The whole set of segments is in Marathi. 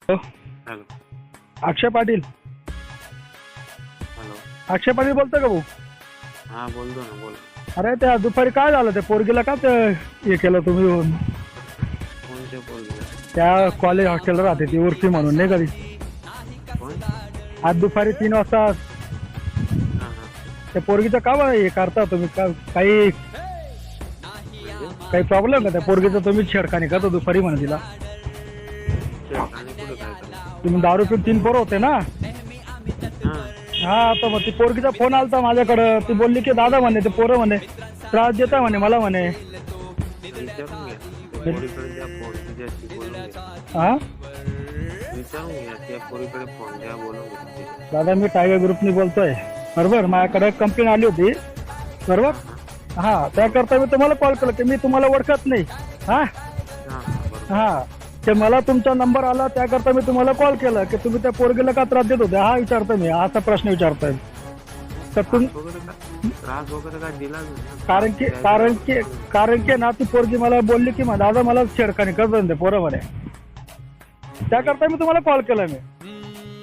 हॅलो. अक्षय पाटील. हॅलो. अक्षय पाटील बोलतोय का भाऊ? हा बोलतो ना, बोल. अरे त्या दुपारी काय झालं त्या पोरगीला का ते हे केलं तुम्ही? कोणत्या पोरगीला? त्या कॉलेज हॉस्टेलला राहते ती उर्फी म्हणून नाही कधी. कोण? आज दुपारी 3 वाजता हा हा. त्या पोरगीचं का बरं हे करता तुम्ही? काही म्हणजे काही प्रॉब्लेम का त्या पोरगीचं? तुम्ही छेडखानी करता दुपारी म्हणा तिला. आणि कुठं काय करतो? तुम्ही दारू पिऊन 3 पोरं होते ना? हा. हा तर मग ती पोरगीचा फोन आलता माझ्याकडं. ती बोलली की दादा म्हणे ते पोरं म्हणे त्रास देता म्हणे मला म्हणे. विचारून घ्या त्या पोरीकडे, त्या फोन तिच्याशी बोलून घ्या. हा विचारून घ्या त्या पोरीकडे, फोन द्या, बोलून घ्या तिच्याशी. दादा मी टायगर ग्रुपनी बोलतोय. बरोबर, माझ्याकडे कंप्लेंट आली होती. बरोबर. हा त्याकरता मी तुम्हाला कॉल केला की मी तुम्हाला ओळखत नाही. हा हा हा बरोबर. हा ते मला तुमचा नंबर आला त्याकरता मी तुम्हाला कॉल केला की तुम्ही त्या पोरगीला का त्रास देत होते. हा विचारतो मी, असा प्रश्न विचारतोय. तर त्रास वगैरे काय दिला नाही? कारण की ना ती पोरगी मला बोलली की दादा मला छेडखानी करत ते पोरं म्हणे. त्याकरता मी तुम्हाला कॉल केला मी.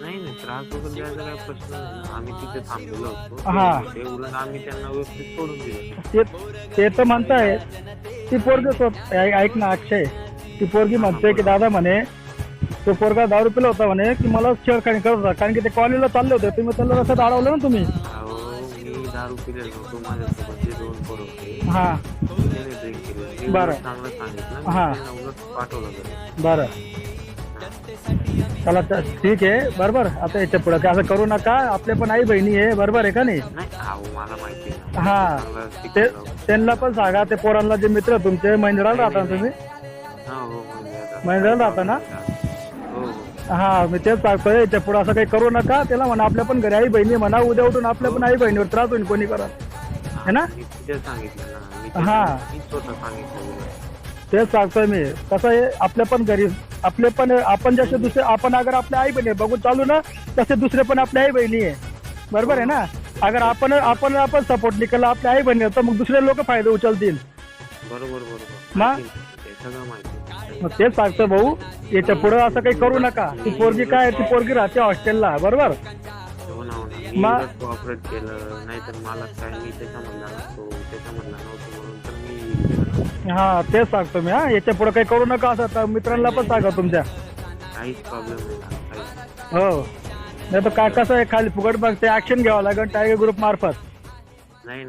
नाही त्रास वगैरे द्यायचा काय प्रश्न नाही. आम्ही तिथे थांबलेलो होतो. हा. ते उलट आम्ही त्यांना व्यवस्थित सोडून दिलं. ते तर म्हणताय ती पोरगी ऐक ना अक्षय, ती पोरगी म्हणते की दादा म्हणे तो पोरगा दारू पिला होता म्हणे की मला छेडखानी करत होता. कारण की ते कॉलेजला चालले होते, तुम्ही त्याला रस्त्यात अडवलं ना तुम्ही. अहो मी दारू पिलेलो होतो, माझ्यासोबत जे 2 पोरं होते हा त्याने ड्रिंक केलं. मी बरं. उलट चांगलं सांगितलं, हा. मी त्यांना उलट पाठवलं घरी. बरं चला ठीक आहे. बरोबर, आता याच्या पुढे असं करू नका. आपले पण आई बहिणी आहे, बरोबर आहे का नाही? नाही अहो मला माहिती आहे. हा ते त्यांना पण सांगा, ते पोरांना जे मित्र तुमचे मंदिराला राहता ना तुम्ही? हो मंदिराला राहता ना? हो हो. हा मी तेच सांगतोय, याच्या पुढे असं काही करू नका. त्याला म्हणा आपल्या पण घरी आई बहिणी म्हणा, उद्या उठून आपल्या पण आई बहिणीवर त्रास होईल कोणी करा, है ना? मी तिथे सांगितलं ना, हा. मी स्वतः सांगितलं. तेच सांगतोय मी. कसं आहे आपल्या पण घरी आपले पण आपण जसे दुसरे आपण अगर आपल्या आई बहिणी बघून चालू ना तसे दुसरे पण आपल्या आई बहिणी आहे. बरोबर आहे ना? अगर आपण सपोर्ट नाही केला आपल्या आई बहिणी तर मग दुसरे लोक फायदा उचलतील. बरोबर मग? ते सगळं माहिती. मग तेच सांगतो भाऊ, याच्या पुढे असं काही करू नका. ती पोरगी काय, ती पोरगी राहते हॉस्टेलला. बरोबर. हो ना. मी कोऑपरेट केलं, नाहीतर मला काय, मी त्याच्यामधला नसतो, त्याच्यामधला नव्हतो म्हणून तर मी. हा तेच सांगतो मी. हा याच्या पुढे काही करू नका असं. मित्रांना पण सांगा तुमच्या. काहीच प्रॉब्लेम नाही. हो नाही तर काय कसं आहे खाली फुकट बघ ते ऍक्शन घ्यावं लागेल टायगर ग्रुप मार्फत. नाही